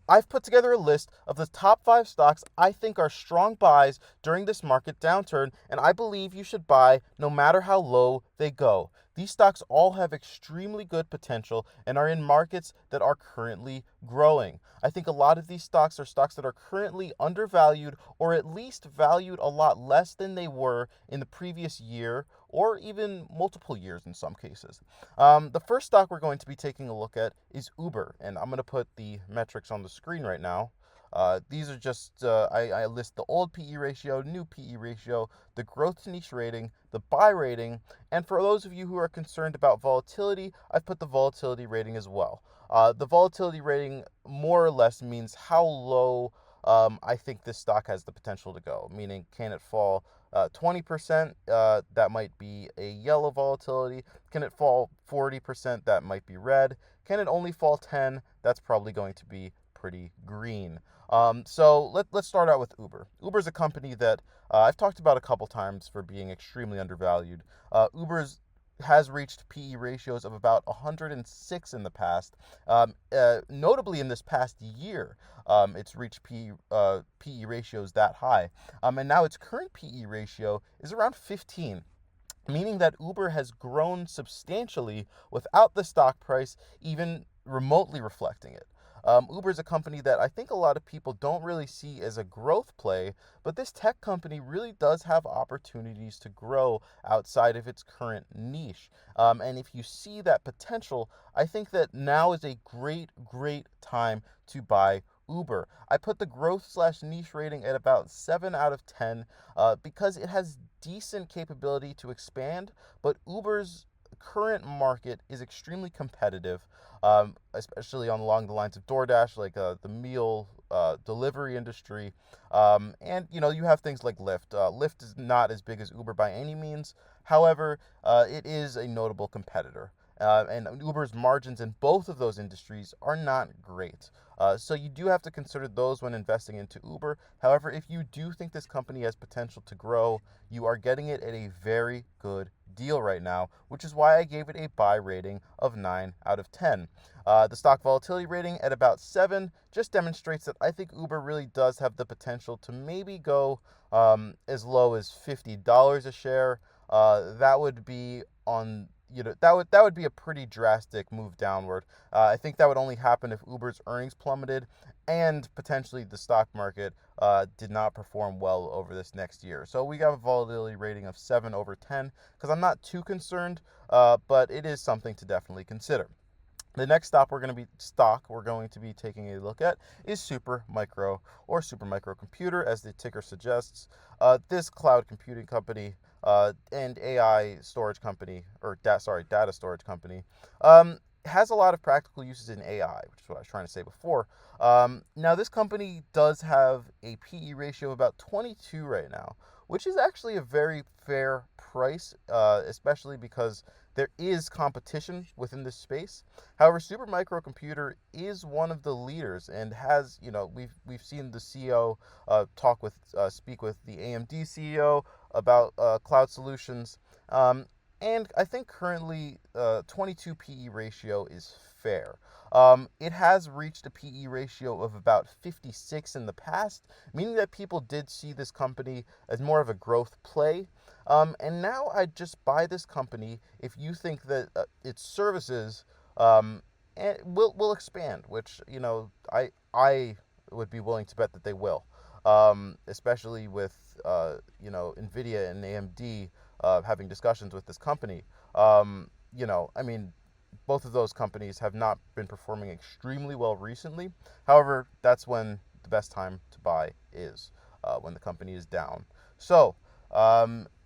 I've put together a list of the top 5 stocks I think are strong buys during this market downturn, and I believe you should buy no matter how low they go. These stocks all have extremely good potential and are in markets that are currently growing. I think a lot of these stocks are stocks that are currently undervalued or at least valued a lot less than they were in the previous year or even multiple years in some cases. The first stock we're going to be taking a look at is Uber, and I'm going to put the metrics on the screen right now. These are just, I list the old PE ratio, new PE ratio, the growth to niche rating, the buy rating, and for those of you who are concerned about volatility, I've put the volatility rating as well. The volatility rating more or less means how low I think this stock has the potential to go, meaning can it fall 20%? That might be a yellow volatility. Can it fall 40%? That might be red. Can it only fall 10? That's probably going to be pretty green. So let's start out with Uber. Uber is a company that I've talked about a couple times for being extremely undervalued. Uber's has reached PE ratios of about 106 in the past. Notably, in this past year, it's reached PE ratios that high. And now its current PE ratio is around 15, meaning that Uber has grown substantially without the stock price even remotely reflecting it. Uber is a company that I think a lot of people don't really see as a growth play, but this tech company really does have opportunities to grow outside of its current niche. And if you see that potential, I think that now is a great time to buy Uber. I put the growth slash niche rating at about 7 out of 10 because it has decent capability to expand, but Uber's current market is extremely competitive, especially along the lines of DoorDash, like the meal delivery industry. And you have things like Lyft. Lyft is not as big as Uber by any means. However, it is a notable competitor. And Uber's margins in both of those industries are not great. So you do have to consider those when investing into Uber. However, if you do think this company has potential to grow, you are getting it at a very good deal right now, which is why I gave it a buy rating of 9 out of 10. The stock volatility rating at about 7 just demonstrates that I think Uber really does have the potential to maybe go as low as $50 a share. That would be on that would be a pretty drastic move downward. I think that would only happen if Uber's earnings plummeted and potentially the stock market did not perform well over this next year. So we got a volatility rating of 7 over 10 because I'm not too concerned, but it is something to definitely consider. The next stock we're going to be taking a look at is Supermicro, or Supermicro Computer, as the ticker suggests. This cloud computing company and AI storage company, or data storage company, has a lot of practical uses in AI, which is what I was trying to say before. Now, this company does have a PE ratio of about 22 right now, which is actually a very fair price, especially because there is competition within this space. However, Supermicro Computer is one of the leaders and has, we've seen the CEO speak with the AMD CEO about cloud solutions. And I think currently 22 PE ratio is fair. It has reached a PE ratio of about 56 in the past, meaning that people did see this company as more of a growth play. And now I'd just buy this company if you think that its services will expand, which I would be willing to bet that they will, especially with Nvidia and AMD having discussions with this company. I mean, both of those companies have not been performing extremely well recently. However, that's when the best time to buy is, when the company is down. So,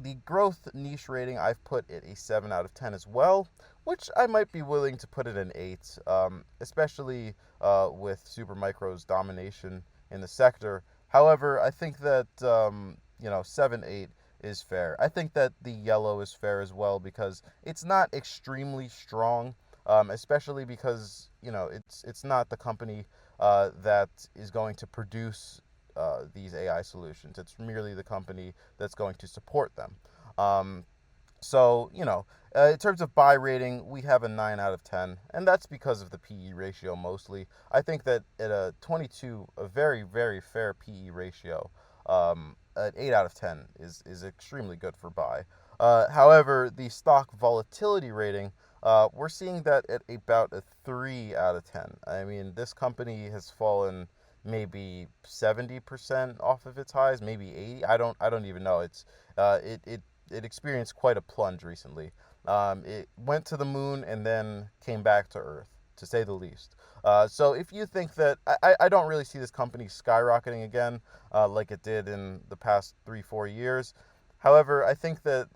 the growth niche rating, I've put it a 7 out of 10 as well, which I might be willing to put it an 8, especially with Supermicro's domination in the sector. However, I think that 7, 8 is fair. I think that the yellow is fair as well because it's not extremely strong, especially because it's not the company that is going to produce these AI solutions. It's merely the company that's going to support them. Um, So, in terms of buy rating, we have a 9 out of 10, and that's because of the PE ratio mostly. I think that at a 22, a very, very fair PE ratio, an 8 out of 10 is extremely good for buy. However, the stock volatility rating, we're seeing that at about a 3 out of 10. I mean, this company has fallen maybe 70% off of its highs, maybe 80. I don't even know. It experienced quite a plunge recently. It went to the moon and then came back to Earth, to say the least. So if you think that, I don't really see this company skyrocketing again like it did in the past 3, 4 years. However, I think that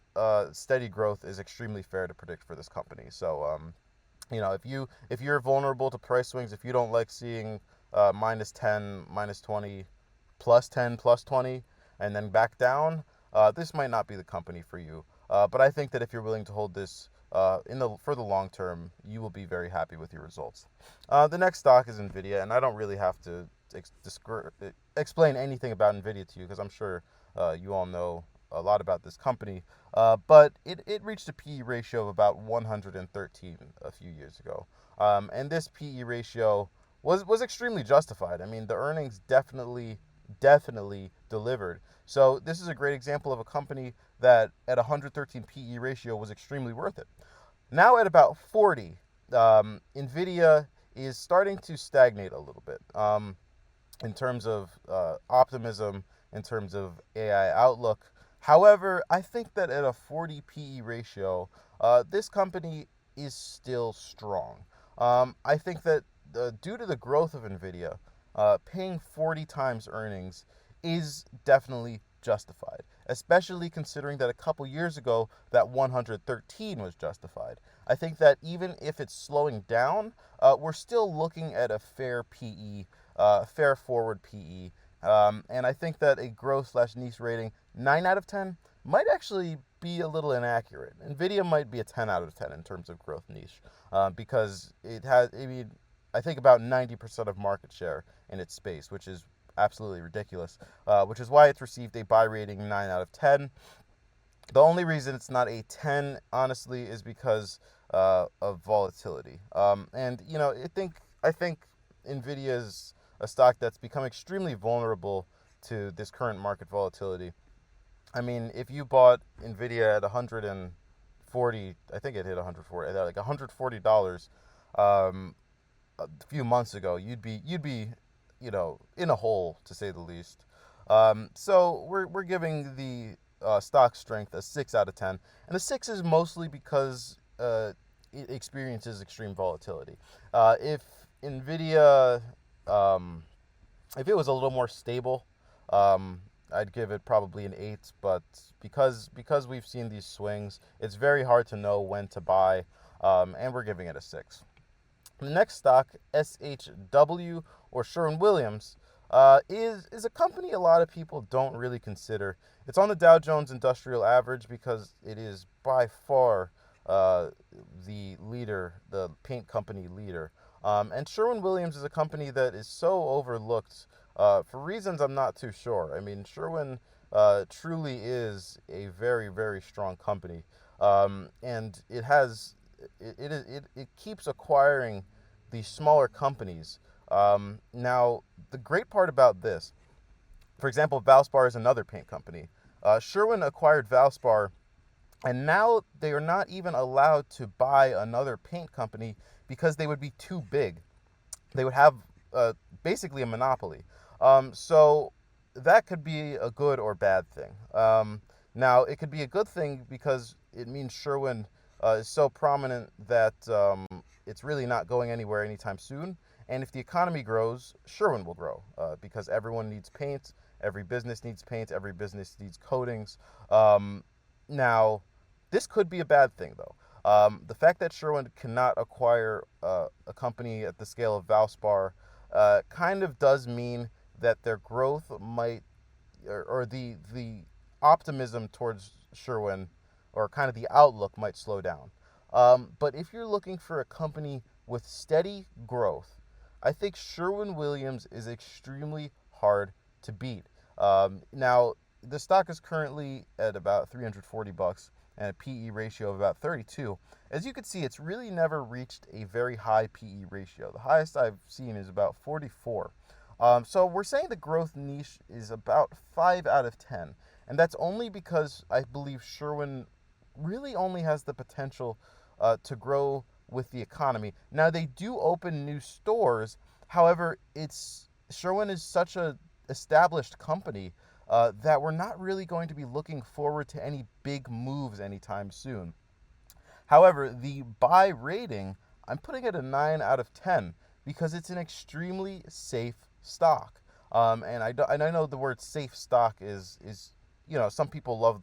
steady growth is extremely fair to predict for this company. So if you're vulnerable to price swings, if you don't like seeing -10, -20, +10, +20, and then back down, this might not be the company for you. But I think that if you're willing to hold this for the long term, you will be very happy with your results. The next stock is Nvidia, and I don't really have to explain anything about Nvidia to you because I'm sure you all know a lot about this company. But it reached a PE ratio of about 113 a few years ago. And this PE ratio was extremely justified. I mean, the earnings definitely delivered. So this is a great example of a company that at 113 PE ratio was extremely worth it. Now at about 40, Nvidia is starting to stagnate a little bit in terms of optimism, in terms of AI outlook. However, I think that at a 40 PE ratio, this company is still strong. I think that due to the growth of Nvidia, paying 40 times earnings is definitely justified, especially considering that a couple years ago that 113 was justified. I think that even if it's slowing down, we're still looking at a fair PE, fair forward PE. And I think that a growth/niche rating 9 out of 10 might actually be a little inaccurate. Nvidia might be a 10 out of 10 in terms of growth niche because I think about 90% of market share in its space, which is absolutely ridiculous, which is why it's received a buy rating 9 out of 10. The only reason it's not a 10, honestly, is because of volatility. I think Nvidia is a stock that's become extremely vulnerable to this current market volatility. I mean, if you bought Nvidia at 140, I think it hit 140, like $140 a few months ago, you'd be in a hole, to say the least. So we're giving the stock strength a 6 out of 10, and the 6 is mostly because it experiences extreme volatility. If Nvidia, um, if it was a little more stable, I'd give it probably an 8. But because we've seen these swings, it's very hard to know when to buy, and we're giving it a 6. The next stock, SHW or Sherwin-Williams, is a company a lot of people don't really consider. It's on the Dow Jones Industrial Average because it is by far the leader, the paint company leader. And Sherwin-Williams is a company that is so overlooked for reasons I'm not too sure. I mean, Sherwin truly is a very, very strong company, and it keeps acquiring these smaller companies. Now, the great part about this, for example, Valspar is another paint company. Sherwin acquired Valspar, and now they are not even allowed to buy another paint company because they would be too big. They would have basically a monopoly. So that could be a good or bad thing. Now, it could be a good thing because it means Sherwin is so prominent that it's really not going anywhere anytime soon. And if the economy grows, Sherwin will grow because everyone needs paint. Every business needs paint. Every business needs coatings. Now, this could be a bad thing, though. The fact that Sherwin cannot acquire a company at the scale of Valspar kind of does mean that their growth might, or the optimism towards Sherwin, or kind of the outlook might slow down. But if you're looking for a company with steady growth, I think Sherwin Williams is extremely hard to beat. Now, the stock is currently at about $340. and a PE ratio of about 32. As you can see, it's really never reached a very high PE ratio. The highest I've seen is about 44. So we're saying the growth niche is about 5 out of 10. And that's only because I believe Sherwin really only has the potential to grow with the economy. Now, they do open new stores. However, Sherwin is such a established company that we're not really going to be looking forward to any big moves anytime soon. However, the buy rating, I'm putting it a 9 out of 10 because it's an extremely safe stock. And I know the word safe stock is some people love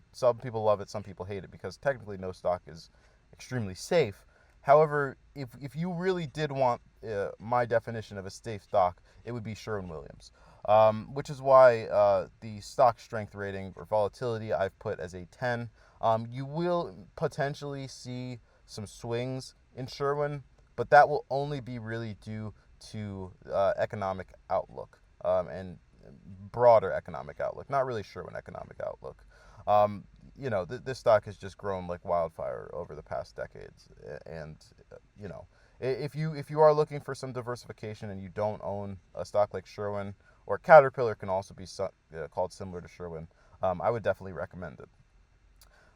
it, some people hate it because technically no stock is extremely safe. However, if you really did want my definition of a safe stock, it would be Sherwin-Williams, which is why the stock strength rating or volatility I've put as a 10. You will potentially see some swings in Sherwin, but that will only be really due to economic outlook and broader economic outlook, not really Sherwin economic outlook. This stock has just grown like wildfire over the past decades, and you know, if you are looking for some diversification and you don't own a stock like Sherwin, or Caterpillar can also be called similar to Sherwin, I would definitely recommend it.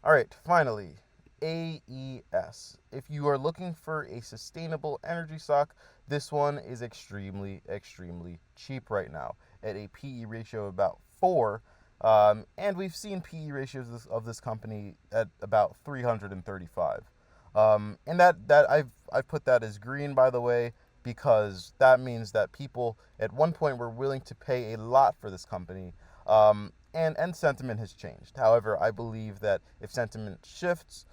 All right, finally, AES. If you are looking for a sustainable energy stock, this one is extremely, extremely cheap right now at a PE ratio of about 4. And we've seen PE ratios of this company at about 335. And that I've put that as green, by the way, because that means that people at one point were willing to pay a lot for this company, and sentiment has changed. However, I believe that if sentiment shifts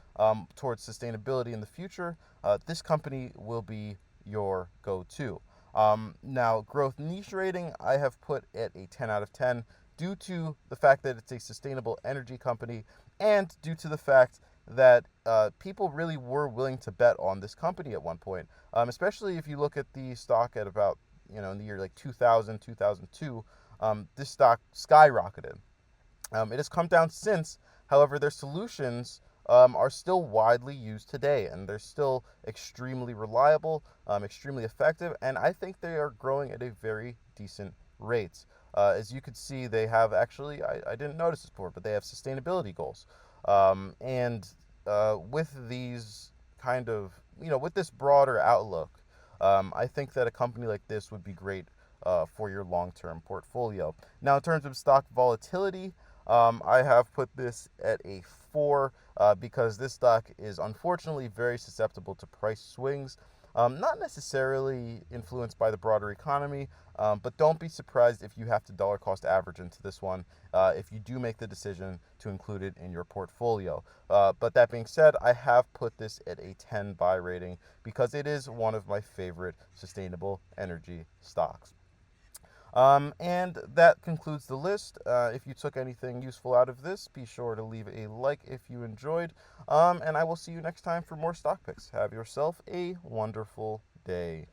towards sustainability in the future, this company will be your go-to. Now, growth niche rating, I have put at a 10 out of 10 due to the fact that it's a sustainable energy company and due to the fact that people really were willing to bet on this company at one point, especially if you look at the stock at about, in the year like 2000, 2002, this stock skyrocketed. It has come down since. However, their solutions are still widely used today, and they're still extremely reliable, extremely effective, and I think they are growing at a very decent rate. As you could see, they have actually, I didn't notice this before, but they have sustainability goals. And with these with this broader outlook, I think that a company like this would be great for your long-term portfolio. Now, in terms of stock volatility, I have put this at a 4 because this stock is unfortunately very susceptible to price swings. Not necessarily influenced by the broader economy, but don't be surprised if you have to dollar cost average into this one if you do make the decision to include it in your portfolio. But that being said, I have put this at a 10 buy rating because it is one of my favorite sustainable energy stocks. And that concludes the list. If you took anything useful out of this, be sure to leave a like if you enjoyed. And I will see you next time for more stock picks. Have yourself a wonderful day.